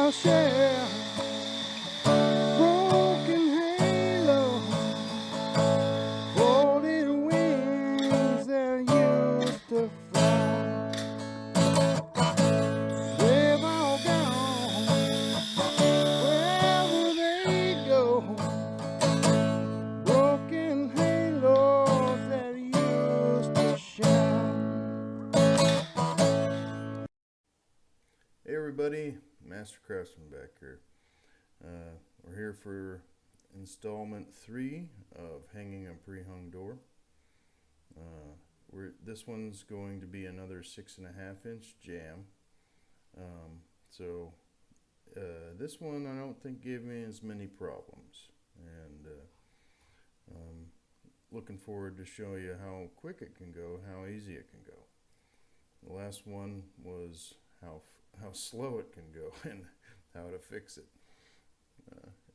I'll share broken halo, folded wings that used to fly. They've all gone wherever they go, broken halos that used to shine. Hey everybody, Master Craftsman back here. We're here for installment 3 of hanging a pre-hung door. This one's going to be another 6.5 inch jamb. This one I don't think gave me as many problems, and looking forward to show you how quick it can go, how easy it can go. The last one was how slow it can go and how to fix it.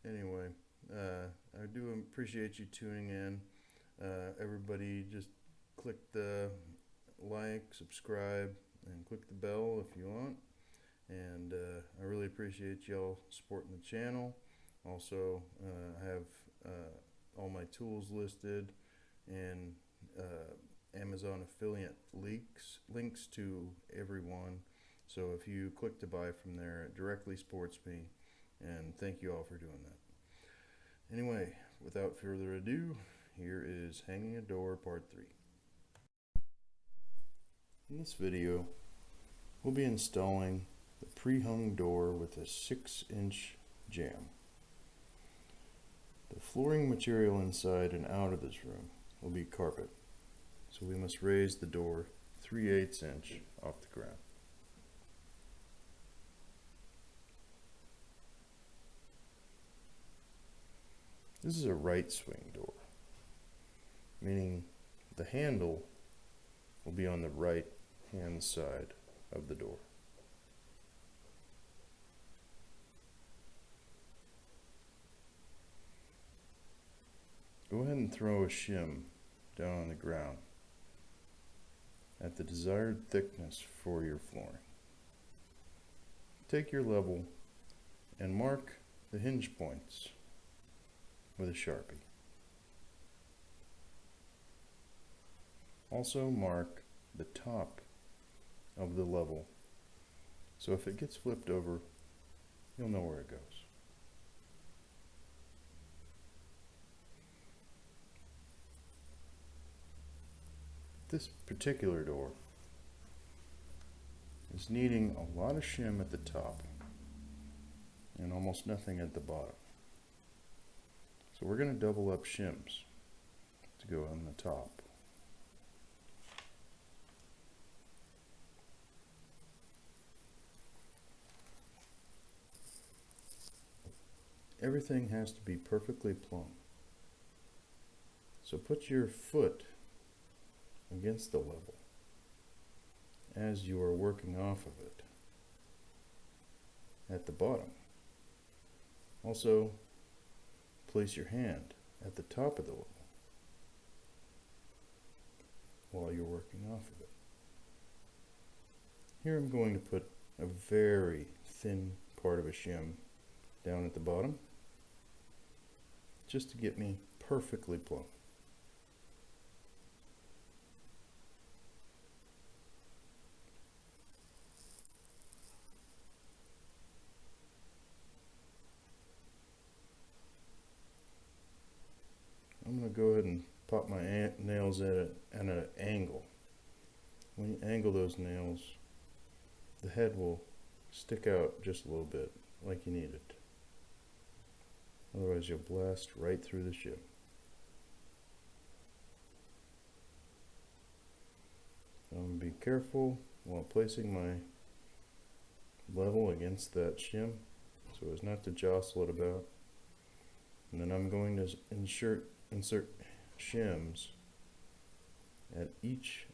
Anyway, I do appreciate you tuning in. Everybody just click the like, subscribe, and click the bell if you want. And I really appreciate y'all supporting the channel. Also, I have all my tools listed and Amazon affiliate links to everyone. So if you click to buy from there, it directly supports me, and thank you all for doing that. Anyway, without further ado, here is Hanging a Door Part 3. In this video, we'll be installing the pre-hung door with a 6-inch jamb. The flooring material inside and out of this room will be carpet, so we must raise the door 3/8 inch off the ground. This is a right swing door, meaning the handle will be on the right hand side of the door. Go ahead and throw a shim down on the ground at the desired thickness for your flooring. Take your level and mark the hinge points with a Sharpie. Also mark the top of the level, so if it gets flipped over, you'll know where it goes. This particular door is needing a lot of shim at the top and almost nothing at the bottom. So we're going to double up shims to go on the top. Everything has to be perfectly plumb. So put your foot against the level as you are working off of it at the bottom. Also, place your hand at the top of the level while you're working off of it. Here I'm going to put a very thin part of a shim down at the bottom, just to get me perfectly plumb. I'm going to go ahead and pop my nails at an angle. When you angle those nails, the head will stick out just a little bit, like you need it. Otherwise you'll blast right through the shim. So I'm going to be careful while placing my level against that shim so as not to jostle it about. And then I'm going to insert shims at each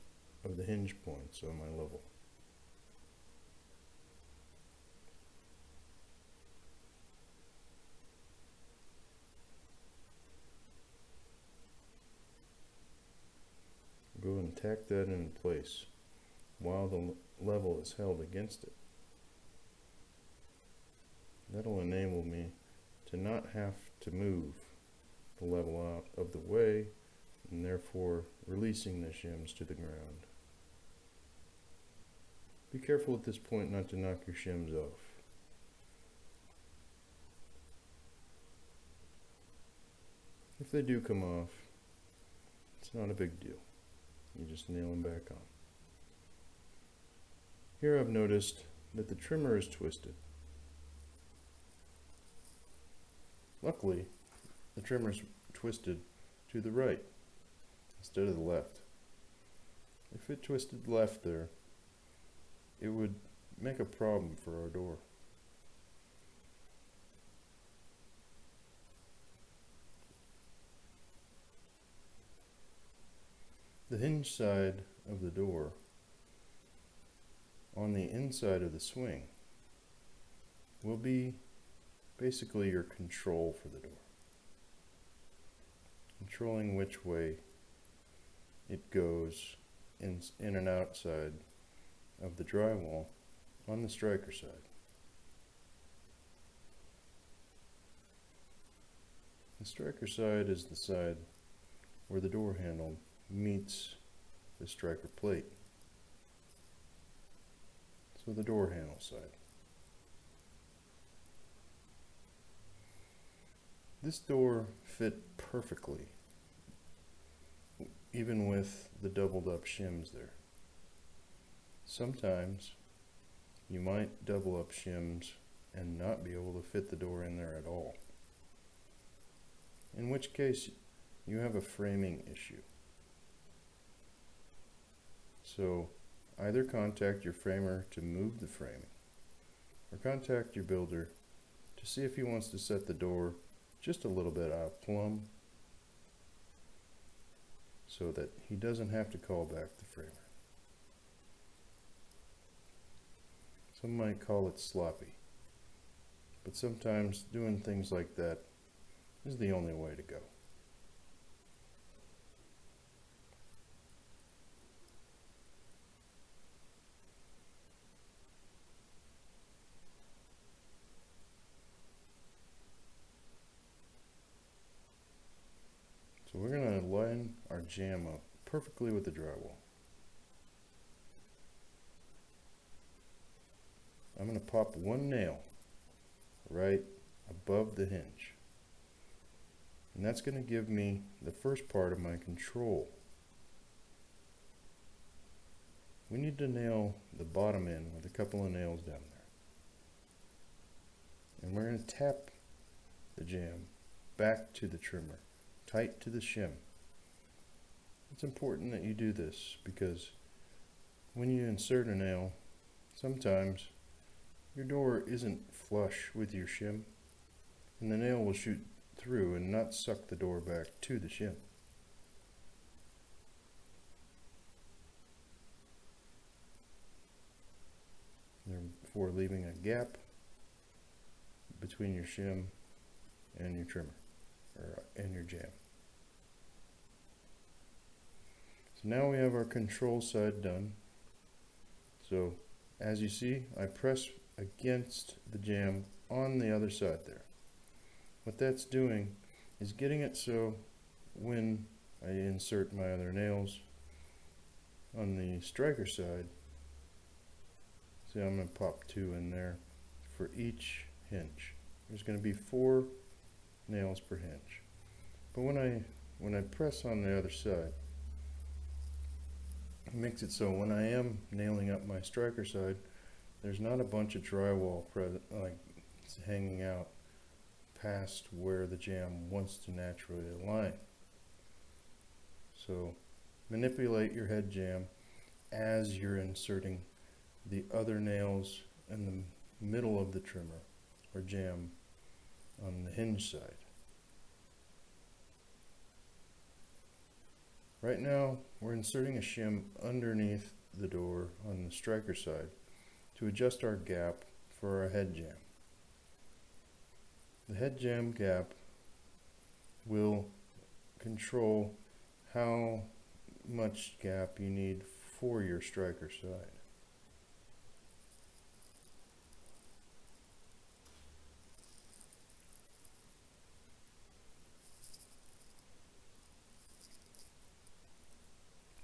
of the hinge points on my level. Go and tack that in place while the level is held against it. That'll enable me to not have to move the level out of the way, and therefore releasing the shims to the ground. Be careful at this point not to knock your shims off. If they do come off, it's not a big deal. You just nail them back on. Here I've noticed that the trimmer is twisted. Luckily, the trimmer's twisted to the right instead of the left. If it twisted left there, it would make a problem for our door. The hinge side of the door on the inside of the swing will be basically your control for the door. Controlling which way it goes in and outside of the drywall on the striker side. The striker side is the side where the door handle meets the striker plate. So the door handle side. This door fit perfectly, even with the doubled up shims there. Sometimes you might double up shims and not be able to fit the door in there at all, in which case you have a framing issue. So either contact your framer to move the framing, or contact your builder to see if he wants to set the door just a little bit out of plumb so that he doesn't have to call back the framer. Some might call it sloppy, but sometimes doing things like that is the only way to go. So we're going to line our jamb up perfectly with the drywall. I'm going to pop one nail right above the hinge. And that's going to give me the first part of my control. We need to nail the bottom end with a couple of nails down there. And we're going to tap the jamb back to the trimmer, tight to the shim. It's important that you do this because when you insert a nail, sometimes your door isn't flush with your shim, and the nail will shoot through and not suck the door back to the shim. Therefore leaving a gap between your shim and your trimmer, and your jamb. So now we have our control side done. So as you see, I press against the jamb on the other side there. What that's doing is getting it so when I insert my other nails on the striker side, see, I'm going to pop 2 in there for each hinge. There's going to be 4 nails per hinge. But when I press on the other side, it makes it so when I am nailing up my striker side, there's not a bunch of drywall hanging out past where the jamb wants to naturally align. So manipulate your head jamb as you're inserting the other nails in the middle of the trimmer or jamb on the hinge side. Right now we're inserting a shim underneath the door on the striker side to adjust our gap for our head jamb. The head jamb gap will control how much gap you need for your striker side.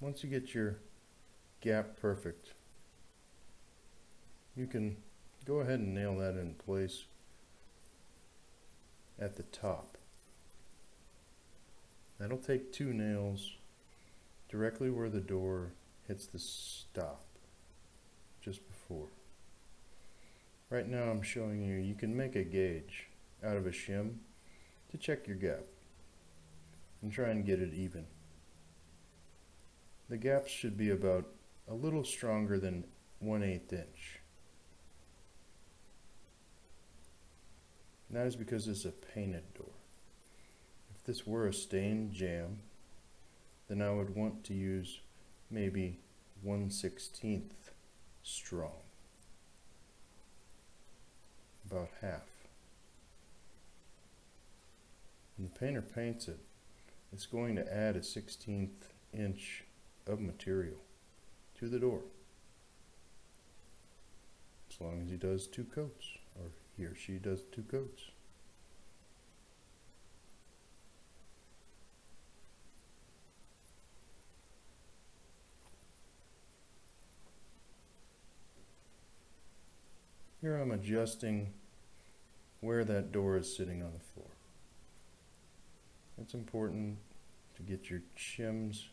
once you get your gap perfect, you can go ahead and nail that in place at the top. That'll take 2 nails directly where the door hits the stop, just before. Right now I'm showing you can make a gauge out of a shim to check your gap and try and get it even. The gaps should be about a little stronger than 1/8 inch. And that is because it's a painted door. If this were a stained jamb, then I would want to use maybe 1/16 strong. About half. When the painter paints it, it's going to add a 1/16 inch of material to the door. As long as he does 2 coats, or he or she does 2 coats. Here I'm adjusting where that door is sitting on the floor. It's important to get your shims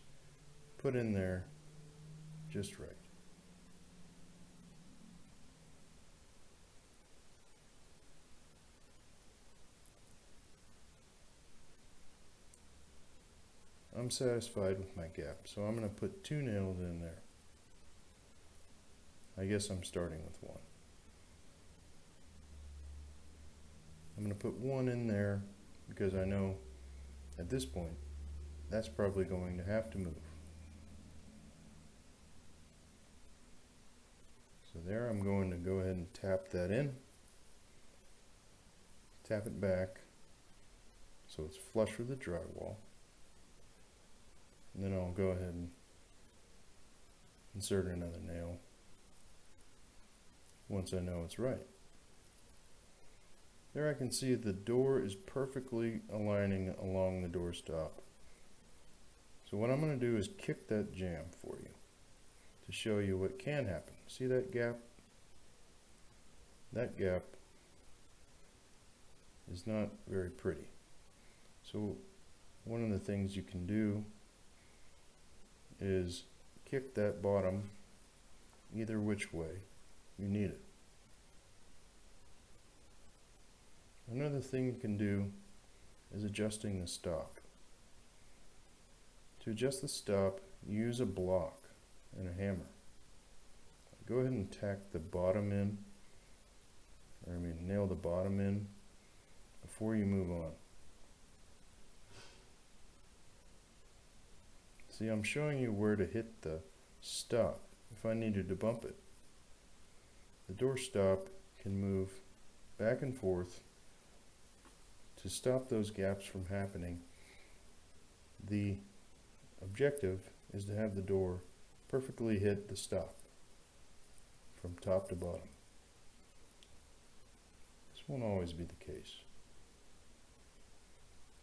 put in there just right. I'm satisfied with my gap, so I'm going to put 2 nails in there. I guess I'm starting with 1. I'm going to put 1 in there because I know at this point that's probably going to have to move. So there, I'm going to go ahead and tap that in, tap it back so it's flush with the drywall, and then I'll go ahead and insert another nail once I know it's right. There I can see the door is perfectly aligning along the doorstop. So what I'm going to do is kick that jamb for you to show you what can happen. See that gap? That gap is not very pretty. So one of the things you can do is kick that bottom either which way you need it. Another thing you can do is adjusting the stop. To adjust the stop, use a block and a hammer. Go ahead and tack the bottom in, nail the bottom in before you move on. See, I'm showing you where to hit the stop if I needed to bump it. The door stop can move back and forth to stop those gaps from happening. The objective is to have the door perfectly hit the stop from top to bottom. This won't always be the case.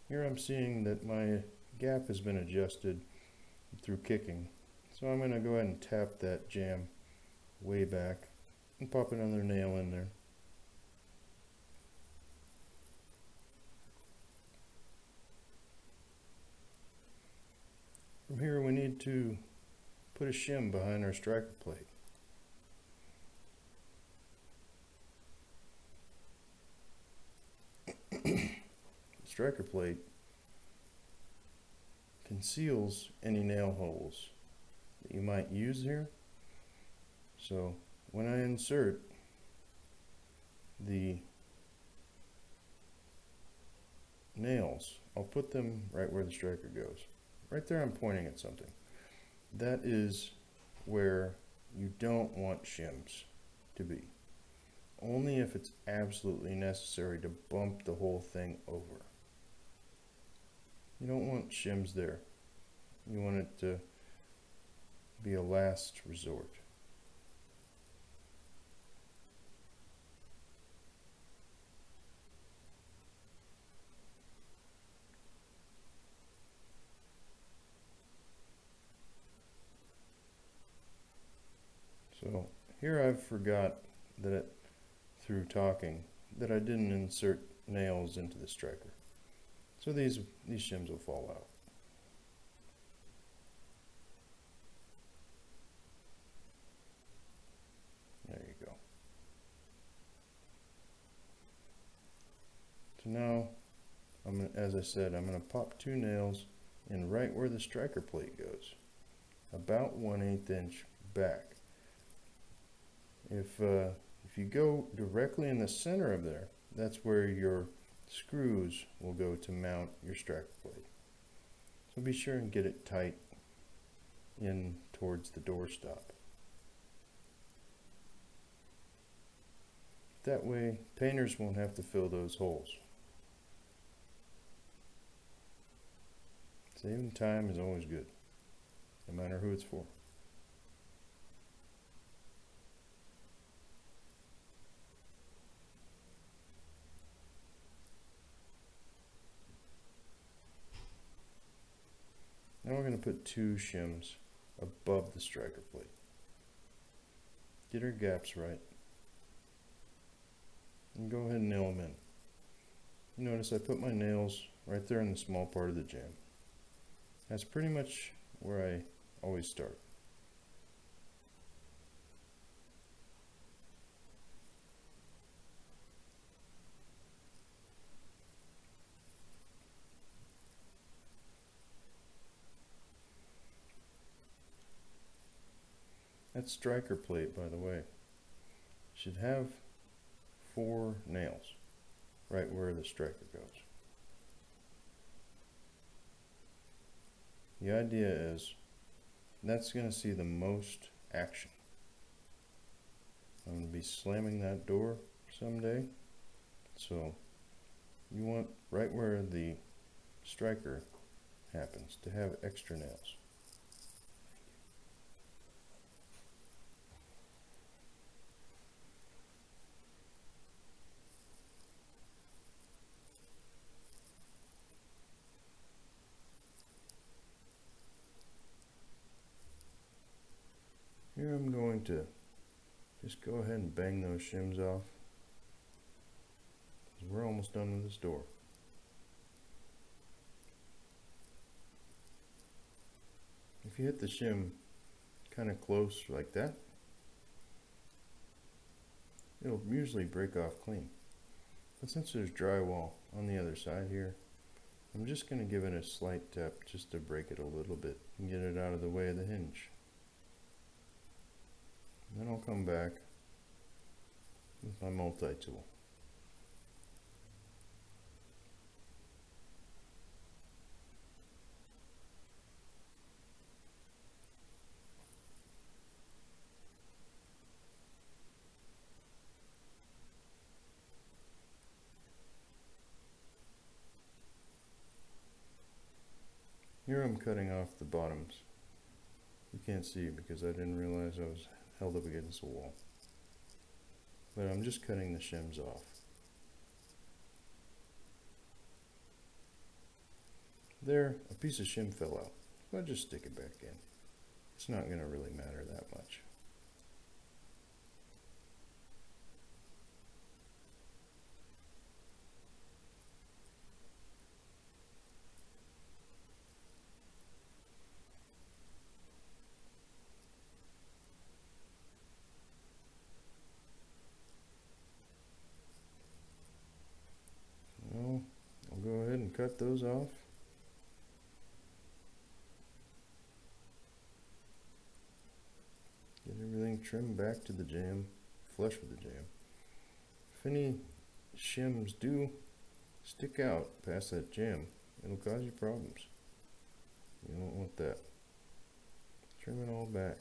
Here I'm seeing that my gap has been adjusted through kicking, so I'm going to go ahead and tap that jamb way back and pop another nail in there. From here we need to put a shim behind our striker plate. The striker plate conceals any nail holes that you might use here. So when I insert the nails, I'll put them right where the striker goes. Right there I'm pointing at something. That is where you don't want shims to be. Only if it's absolutely necessary to bump the whole thing over. You don't want shims there. You want it to be a last resort. here I've forgot that through talking that I didn't insert nails into the striker. So these shims will fall out. There you go. So now, as I said, I'm going to pop 2 nails in right where the striker plate goes, about 1/8 inch back. If you go directly in the center of there, that's where your screws will go to mount your striker plate. So be sure and get it tight in towards the doorstop. That way, painters won't have to fill those holes. Saving time is always good, no matter who it's for. Now we're going to put 2 shims above the striker plate. Get our gaps right. And go ahead and nail them in. Notice I put my nails right there in the small part of the jamb. That's pretty much where I always start. That striker plate, by the way, should have 4 nails right where the striker goes. The idea is that's going to see the most action. I'm going to be slamming that door someday, so you want right where the striker happens to have extra nails. Here I'm going to just go ahead and bang those shims off, because we're almost done with this door. If you hit the shim kind of close like that, it'll usually break off clean. But since there's drywall on the other side here, I'm just going to give it a slight tap just to break it a little bit and get it out of the way of the hinge. Then I'll come back with my multi-tool. Here I'm cutting off the bottoms. You can't see because I didn't realize I was held up against the wall. But I'm just cutting the shims off. There, a piece of shim fell out. So I'll just stick it back in. It's not going to really matter that much. Well, I'll go ahead and cut those off. Get everything trimmed back to the jamb, flush with the jamb. If any shims do stick out past that jamb, it'll cause you problems. You don't want that. Trim it all back.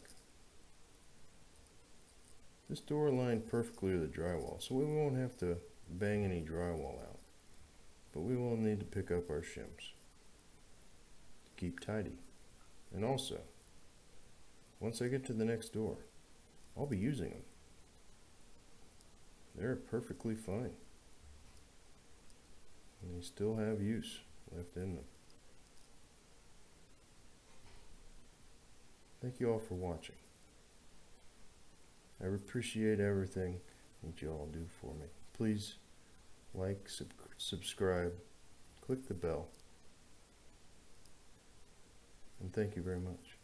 This door lined perfectly with the drywall, so we won't have to bang any drywall out. But we will need to pick up our shims to keep tidy. And also, once I get to the next door, I'll be using them. They're perfectly fine. And they still have use left in them. Thank you all for watching. I appreciate everything that you all do for me. Please like, subscribe, click the bell, and thank you very much.